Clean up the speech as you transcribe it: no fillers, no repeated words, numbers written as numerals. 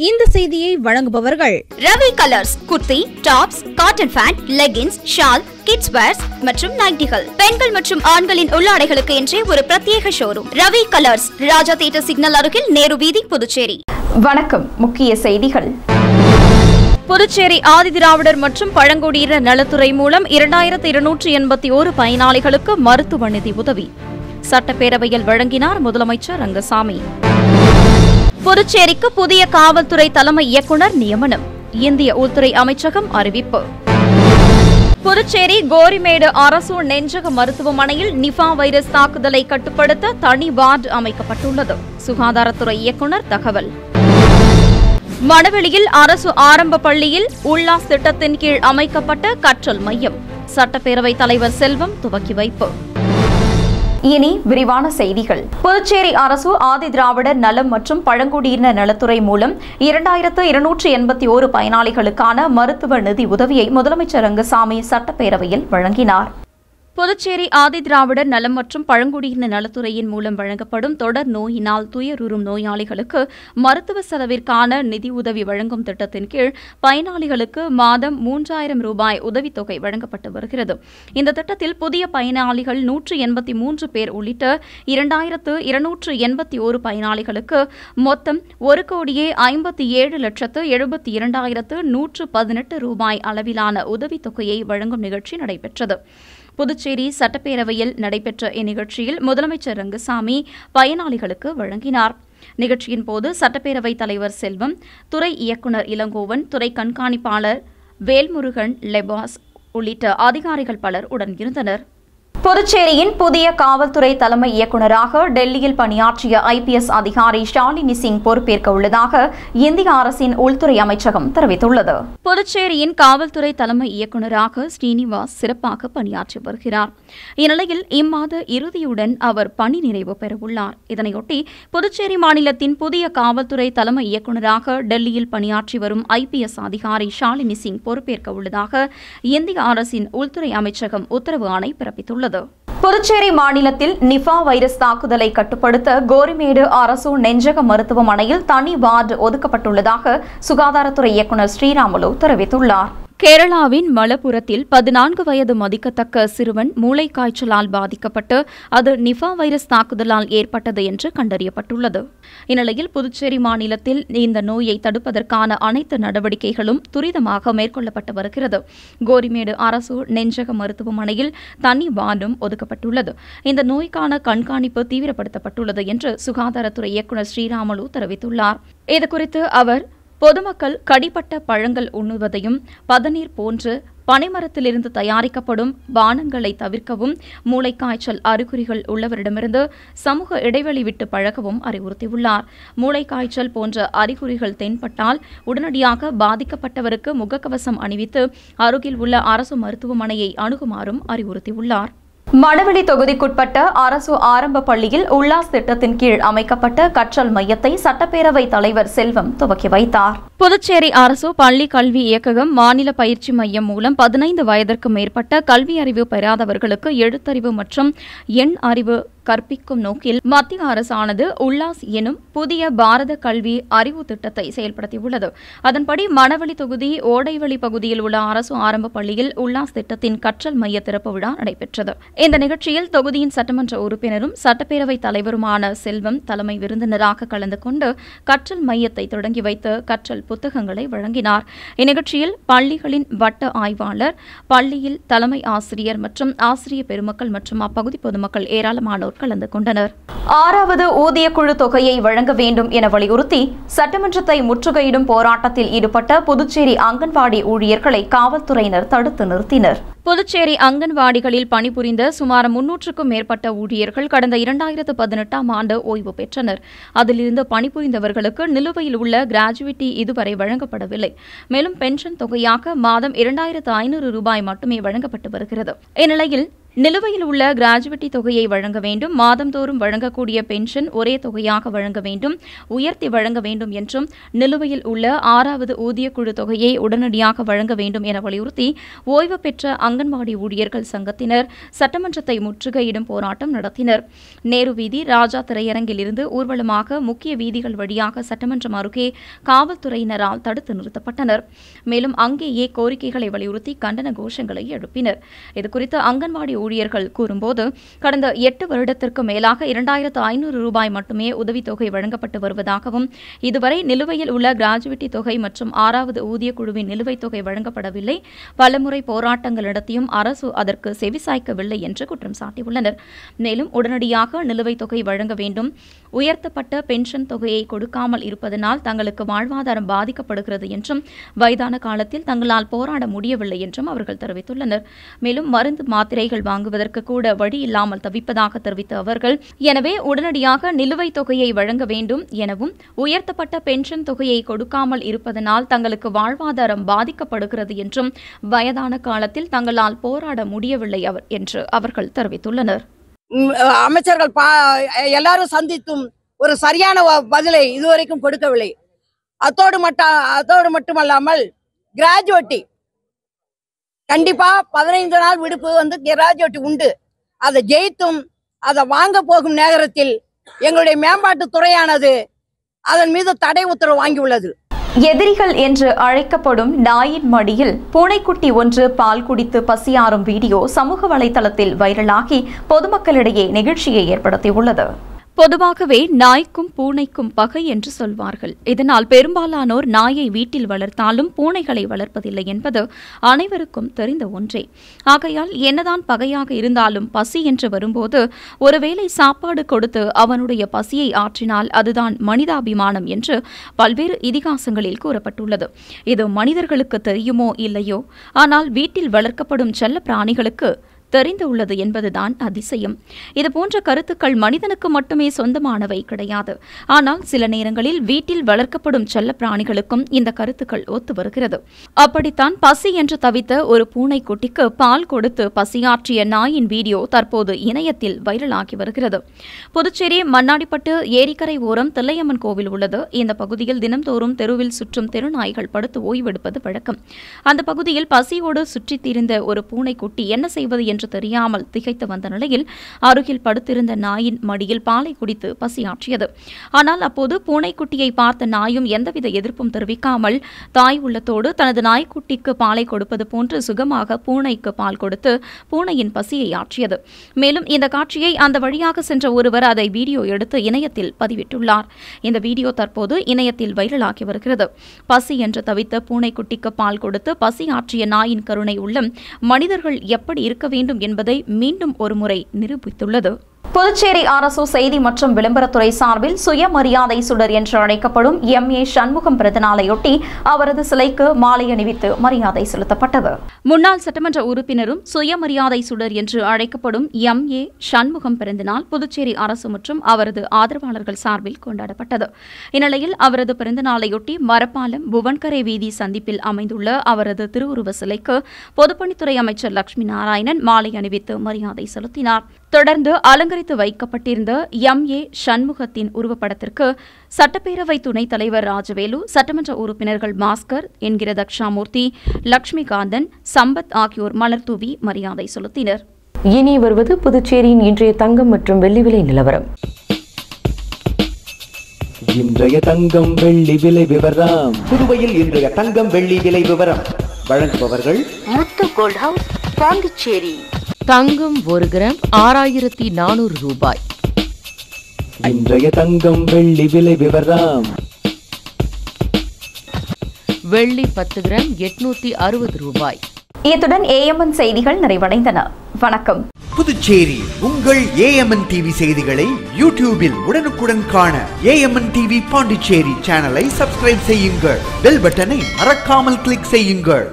இந்த செய்தியை வழங்குபவர்கள் Ravi colours. Kurti, tops, cotton pant, leggings, shawl, kids wears மற்றும் நைட்டிகள், பெண்கள் மற்றும் ஆண்களின் உள்ளாடைகளுக்கு என்றே ஒரு பிரத்யேக showroom. Ravi colours, Raja theatre signal அருகில், நேரு வீதி, புதுச்சேரி. வணக்கம். முக்கிய செய்திகள். புதுச்சேரி ஆதிதிராவிடர் மற்றும் பழங்குடியினர் நலத்துறை மூலம் 2281 பயனாளிகளுக்கு மருத்துவ நிதி உதவி சட்டப்பேரவையில் வழங்கினார் முதலமைச்சர் ரங்கசாமி. புதுச்சேரிக்கு புதிய காவல்துறை தலைமை இயக்குநர் நியமனம், இந்திய உள்துறை அமைச்சகம் அறிவிப்பு. புதுச்சேரி கோரிமேடு அரசு நெஞ்சக மருத்துவமனையில் நிபா வைரஸ் தாக்குதலை கட்டுப்படுத்த தனி வார்டு அமைக்கப்பட்டுள்ளது. சுகாதாரத்துறை இயக்குநர் தகவல். மணவெளியில் அரசு ஆரம்ப பள்ளியில் உல்லாஸ் திட்டத்தின் கீழ் அமைக்கப்பட்ட கற்றல் மையம், சட்டப்பேரவைத் தலைவர் செல்வம் துவக்கி வைப்பு. இனி விரிவான செய்திகள். புதுச்சேரி அரசு ஆதிதிராவிடர் நலம் மற்றும் பழங்குடியினர் நலத்துறை மூலம் 2281 பயனாளிகளுக்கான மருத்துவ நிதி உதவியை முதலமைச்சர் ரங்கசாமி சட்டப்பேரவையில் வழங்கினார். புதுச்சேரி ஆதிதிராவிடர் நலம் மற்றும் பழங்குடியினர் நலத்துறையின் மூலம் வழங்கப்படும் தொடர் நோயினால் துயருறும் நோயாளிகளுக்கு மருத்துவ செலவிற்கான நிதியுதவி வழங்கும் திட்டத்தின் கீழ் பயனாளிகளுக்கு மாதம் 3000 ரூபாய் உதவித்தொகை வழங்கப்பட்டு வருகிறது. இந்த திட்டத்தில் புதிய பயனாளிகள் 183 பேர் உள்ளிட்ட 2281 பயனாளிகளுக்கு மொத்தம் 1,57,72,118 ரூபாய் அளவிலான உதவித்தொகையை வழங்கும் நிகழ்ச்சி நடைபெற்றது. புதுச்சேரி சட்டப்பேரவையில் நடைபெற்ற இந்நிகழ்ச்சியில் முதலமைச்சர் ரங்கசாமி பயனாளிகளுக்கு வழங்கினார். நிகழ்ச்சியின் போது சட்டப்பேரவைத் தலைவர் செல்வம், துறை இயக்குநர் இளங்கோவன், துறை கண்காணிப்பாளர் வேல்முருகன், லெபாஸ் உள்ளிட்ட அதிகாரிகள் பலர் உடனிருந்தனர். புதுச்சேரியின் புதிய காவல்துறை தலைமை இயக்குநராக டெல்லியில் பணியாற்றிய IPS அதிகாரி ஷாலினி சிங் பொறுப்பேற்க உள்ளதாக இந்திய அரசின் உள்துறை அமைச்சகம் தெரிவித்துள்ளது. புதுச்சேரியின் காவல்துறை தலைமை இயக்குநராக ஸ்ரீனிவாஸ் சிறப்பாக பணியாற்றி வருகிறார். இந்நிலையில் இம்மாத இறுதியுடன் அவர் பணி நிறைவு பெறவுள்ளார். இதனையொட்டி புதுச்சேரி மாநிலத்தின் புதிய காவல்துறை தலைமை இயக்குநராக டெல்லியில் பணியாற்றி வரும் IPS அதிகாரி ஷாலினி சிங் பொறுப்பேற்க உள்ளதாக இந்திய அரசின் உள்துறை அமைச்சகம் உத்தரவு ஆணை பிறப்பித்துள்ளது. புதுச்சேரி மாநிலத்தில் நிபா வைரஸ் தாக்குதலை கட்டுப்படுத்த கோரிமேடு அரசு நெஞ்சக மருத்துவமனையில் தனி வார்டு ஒதுக்கப்பட்டுள்ளதாக சுகாதாரத்துறை இயக்குநர் ஸ்ரீராமுலு தெரிவித்துள்ளார். கேரளாவின் மலப்புரத்தில் 14 வயது மதிக்கத்தக்க சிறுவன் மூளைக்காய்ச்சலால் பாதிக்கப்பட்டு அது நிபா வைரஸ் தாக்குதலால் ஏற்பட்டது என்று கண்டறியப்பட்டுள்ளது. இந்நிலையில் புதுச்சேரி மாநிலத்தில் இந்த நோயை தடுப்பதற்கான அனைத்து நடவடிக்கைகளும் துரிதமாக மேற்கொள்ளப்பட்டு வருகிறது. கோரிமேடு அரசு நெஞ்சக மருத்துவமனையில் தனி வார்டும் ஒதுக்கப்பட்டுள்ளது. இந்த நோய்க்கான கண்காணிப்பு தீவிரப்படுத்தப்பட்டுள்ளது என்று சுகாதாரத்துறை இயக்குநர் ஸ்ரீராமுலு தெரிவித்துள்ளார். இதுகுறித்து அவர் பொதுமக்கள் கடிப்பட்ட பழங்கள் உண்ணுவதையும் பதநீர் போன்று பனைமரத்திலிருந்து தயாரிக்கப்படும் பானங்களை தவிர்க்கவும், மூளைக்காய்ச்சல் அறிகுறிகள் உள்ளவரிடமிருந்து சமூக இடைவெளி விட்டு பழகவும் அறிவுறுத்தியுள்ளார். மூளைக்காய்ச்சல் போன்ற அறிகுறிகள் தென்பட்டால் உடனடியாக பாதிக்கப்பட்டவருக்கு முகக்கவசம் அணிவித்து அருகில் உள்ள அரசு மருத்துவமனையை அணுகுமாறும் அறிவுறுத்தியுள்ளார். மணவெளி தொகுதிக்குட்பட்ட அரசு ஆரம்ப பள்ளியில் உல்லாஸ் திட்டத்தின் கீழ் அமைக்கப்பட்ட கற்றல் மையத்தை சட்டப்பேரவைத் தலைவர் செல்வம் துவக்கி வைத்தார். புதுச்சேரி அரசு பள்ளி கல்வி இயக்ககம் மாநில பயிற்சி மையம் மூலம் 15 வயதிற்கு மேற்பட்ட கல்வி அறிவு பெறாதவர்களுக்கு எழுத்தறிவு மற்றும் எண் அறிவு கற்பிக்கும் நோக்கில் மத்திய அரசானது உல்லாஸ் எனும் புதிய பாரத கல்வி அறிவு திட்டத்தை செயல்படுத்தியுள்ளது. அதன்படி மணவெளி தொகுதி ஓடைவெளி பகுதியில் உள்ள அரசு ஆரம்ப பள்ளியில் உல்லாஸ் திட்டத்தின் கற்றல் மைய திறப்பு விழா நடைபெற்றது. இந்த நிகழ்ச்சியில் தொகுதியின் சட்டமன்ற உறுப்பினரும் சட்டப்பேரவைத் தலைவருமான செல்வம் தலைமை விருந்தினராக கலந்து கொண்டு கற்றல் மையத்தை தொடங்கி வைத்து கற்றல் புத்தகங்களை வழங்கினார். இந்நிகழ்ச்சியில் பள்ளிகளின் வட்ட ஆய்வாளர், பள்ளியில் தலைமை ஆசிரியர் மற்றும் ஆசிரிய பெருமக்கள் மற்றும் அப்பகுதி பொதுமக்கள் ஏராளமானோர் கலந்து கொண்டனர். 6வது ஊதிய குழு தொகையை வழங்க வேண்டும் என வலியுறுத்தி சட்டமன்றத்தை முற்றுகையிடும் போராட்டத்தில் ஈடுபட்ட புதுச்சேரி அங்கன்வாடி ஊழியர்களை காவல்துறையினர் தடுத்து நிறுத்தினர். புதுச்சேரி அங்கன்வாடிகளில் பணிபுரிந்த சுமார் 300க்கும் மேற்பட்ட ஊழியர்கள் கடந்த 2018ஆம் ஆண்டு ஓய்வு பெற்றனர். அதிலிருந்து பணிபுரிந்தவர்களுக்கு நிலுவையில் உள்ள கிராஜுவிட்டி இதுவரை வழங்கப்படவில்லை. மேலும் பென்ஷன் தொகையாக மாதம் 2500 ரூபாய் மட்டுமே வழங்கப்பட்டு வருகிறது. இந்நிலையில் நிலுவையில் உள்ள கிராஜுவிட்டி தொகையை வழங்க வேண்டும், மாதந்தோறும் வழங்கக்கூடிய பென்ஷன் ஒரே தொகையாக வழங்க வேண்டும், உயர்த்தி வழங்க வேண்டும் என்றும் நிலுவையில் உள்ள 6வது ஊதியக்குழு தொகையை உடனடியாக வழங்க வேண்டும் என வலியுறுத்தி ஓய்வு பெற்ற அங்கன்வாடி ஊழியர்கள் சங்கத்தினர் சட்டமன்றத்தை முற்றுகையிடும் போராட்டம் நடத்தினர். நேரு வீதி, ராஜா திரையரங்கில் இருந்து ஊர்வலமாக முக்கிய வீதிகள் வழியாக சட்டமன்றம் அருகே காவல்துறையினரால் தடுத்து நிறுத்தப்பட்டனர். மேலும் அங்கேயே கோரிக்கைகளை வலியுறுத்தி கண்டன கோஷங்களை எழுப்பினர். இதுகுறித்து அங்கன்வாடி ஊழியர்கள் கூறும்போது, கடந்த 8 வருடத்திற்கு மேலாக 2500 ரூபாய் மட்டுமே உதவித்தொகை வழங்கப்பட்டு வருவதாகவும், இதுவரை நிலுவையில் உள்ள கிராஜுவிட்டி தொகை மற்றும் 6வது ஊதியக்குழுவின் நிலுவைத் தொகை வழங்கப்படவில்லை, பலமுறை போராட்டங்கள் நடத்தியும் அரசு அதற்கு செவிசாய்க்கவில்லை என்று குற்றம் சாட்டியுள்ளனர். மேலும் உடனடியாக நிலுவைத் தொகை வழங்க வேண்டும், உயர்த்தப்பட்ட பென்ஷன் தொகையை கொடுக்காமல் இருப்பதனால் தங்களுக்கு வாழ்வாதாரம் பாதிக்கப்படுகிறது என்றும், வயதான காலத்தில் தங்களால் போராட முடியவில்லை என்றும் அவர்கள் தெரிவித்துள்ளனர். மேலும் மருந்து மாத்திரைகள் வாங்குவதற்கு கூட வழி இல்லாமல் தவிப்பதாக தெரிவித்த அவர்கள், எனவே உடனடியாக நிலுவைத் தொகையை வழங்க வேண்டும் எனவும், உயர்த்தப்பட்ட பென்ஷன் தொகையை கொடுக்காமல் இருப்பதனால் தங்களுக்கு வாழ்வாதாரம் பாதிக்கப்படுகிறது என்றும், வயதான காலத்தில் தங்களால் போராட முடியவில்லை என்று அவர்கள் தெரிவித்துள்ளனர். அமைச்சர்கள் எல்லாரும் சந்தித்தும் ஒரு சரியான பதிலை இதுவரைக்கும் கொடுக்கவில்லை. அதோடு மட்டுமல்லாமல் கிராஜுவேட்டி கண்டிப்பா 15 நாள் விடுப்பு கிராஜுவேட்டி உண்டு. அதை ஜெயித்தும் அதை வாங்க போகும் நேரத்தில் எங்களுடைய மேம்பாட்டு துறையானது அதன் மீது தடை உத்தரவு வாங்கியுள்ளது. எதிரிகள் என்று அழைக்கப்படும் நாயின் மடியில் பூனைக்குட்டி ஒன்று பால் குடித்து பசியாறும் வீடியோ சமூக வலைதளத்தில் வைரலாகி பொதுமக்களிடையே நெகிழ்ச்சியை ஏற்படுத்தியுள்ளது. பொதுவாகவே நாய்க்கும் பூனைக்கும் பகை என்று சொல்வார்கள். இதனால் பெரும்பாலானோர் நாயை வீட்டில் வளர்த்தாலும் பூனைகளை வளர்ப்பதில்லை என்பது அனைவருக்கும் தெரிந்த ஒன்றே. ஆகையால் என்னதான் பகையாக இருந்தாலும் பசி என்று வரும்போது ஒருவேளை சாப்பாடு கொடுத்து அவனுடைய பசியை ஆற்றினால் அதுதான் மனிதாபிமானம் என்று பல்வேறு இதிகாசங்களில் கூறப்பட்டுள்ளது. இது மனிதர்களுக்கு தெரியுமோ இல்லையோ, ஆனால் வீட்டில் வளர்க்கப்படும் செல்ல பிராணிகளுக்கு தெரிந்துள்ளது என்பதுதான் அதிசயம். இதுபோன்ற கருத்துக்கள் மனிதனுக்கு மட்டுமே சொந்தமானவை கிடையாது. ஆனால் சில நேரங்களில் வீட்டில் வளர்க்கப்படும் செல்ல பிராணிகளுக்கும் இந்த கருத்துக்கள் ஒத்து வருகிறது. அப்படித்தான் பசி என்று தவித்த ஒரு பூனைக்குட்டிக்கு பால் கொடுத்து பசியாற்றிய நாயின் வீடியோ தற்போது இணையத்தில் வைரலாகி வருகிறது. புதுச்சேரி மண்ணாடிப்பட்டு ஏரிக்கரை ஓரம் தில்லையம்மன் கோவில் உள்ளது. இந்த பகுதியில் தினம்தோறும் தெருவில் சுற்றும் தெருநாய்கள் படுத்து ஓய்வெடுப்பது வழக்கம். அந்த பகுதியில் பசியோடு சுற்றித் திரிந்த ஒரு பூனைக்குட்டி என்ன செய்வது என்று தெரியாமல் திகைத்து வந்த நிலையில் அருகில் படுத்திருந்த நாயின் மடியில் பாலை குடித்து பசியாற்றியது. ஆனால் அப்போது பூனைக்குட்டியை பார்த்த நாயும் எந்தவித எதிர்ப்பும் தெரிவிக்காமல் தாய் உள்ளத்தோடு தனது நாய்க்குட்டிக்கு பாலை கொடுப்பது போன்று சுகமாக பூனைக்கு பால் கொடுத்து பூனையின் பசியை ஆற்றியது. மேலும் இந்த காட்சியை அந்த வழியாக சென்ற ஒருவர் அதை வீடியோ எடுத்து இணையத்தில் பதிவிட்டுள்ளார். இந்த வீடியோ தற்போது இணையத்தில் வைரலாகி வருகிறது. பசி என்று தவித்த பூனைக்குட்டிக்கு பால் கொடுத்து பசி ஆற்றிய நாயின் கருணை உள்ளம் மனிதர்கள் எப்படி இருக்க வேண்டும் என்பதை மீண்டும் ஒருமுறை நிரூபித்துள்ளது. புதுச்சேரி அரசு செய்தி மற்றும் விளம்பரத்துறை சார்பில் சுயமரியாதை சுடர் என்று அழைக்கப்படும் எம்.ஏ. சண்முகம் பிறந்தநாளையொட்டி அவரது சிலைக்கு மாலை அணிவித்து மரியாதை செலுத்தப்பட்டது. முன்னாள் சட்டமன்ற உறுப்பினரும் சுயமரியாதை சுடர் என்று அழைக்கப்படும் எம்.ஏ. சண்முகம் பிறந்தநாள் புதுச்சேரி அரசு மற்றும் அவரது ஆதரவாளர்கள் சார்பில் கொண்டாடப்பட்டது. இந்நிலையில் அவரது பிறந்தநாளையொட்டி மரப்பாலம் புவன்கரை வீதி சந்திப்பில் அமைந்துள்ள அவரது திருவுருவ சிலைக்கு பொதுப்பணித்துறை அமைச்சர் லட்சுமி நாராயணன் மாலை அணிவித்து மரியாதை செலுத்தினார். தொடர்ந்து அலங்கரித்து வைக்கப்பட்டிருந்த எம்.ஏ. சண்முகத்தின் உருவப்படத்திற்கு சட்டப்பேரவை துணைத் தலைவர் ராஜவேலு, சட்டமன்ற உறுப்பினர்கள் பாஸ்கர் என்கிற தக்ஷாமூர்த்தி, லட்சுமிகாந்தன், சம்பத் ஆகியோர் மலர் தூவி மரியாதை செலுத்தினர். இனி வருவது புதுச்சேரியின் இன்றைய தங்கம் மற்றும் வெள்ளி விலை நிலவரம். இன்றைய தங்கம் வெள்ளி விலை விவரம். புதுவையில் இன்றைய தங்கம் வெள்ளி விலை விவரம் வழங்குபவர்கள் முத்து கோல்ட் ஹவுஸ், பாண்டிச்சேரி. தங்கம் 1 கிராம் 6400 ரூபாய். இன்றைய தங்கம் வெள்ளி விலை விவரம். வெள்ளி 10 கிராம் 860 ரூபாய். இத்துடன் ஏஎம்என் செய்திகள் நிறைவடைந்தன. வணக்கம். புதுச்சேரி உங்கள் ஏஎம்என் டிவி செய்திகளை யூடியூபில் உடனுக்குடன் காண ஏஎம்என் டிவி பாண்டிச்சேரி சேனலை சப்ஸ்கிரைப் செய்யுங்கள். பெல் பட்டனை மறக்காமல் கிளிக் செய்யுங்கள்.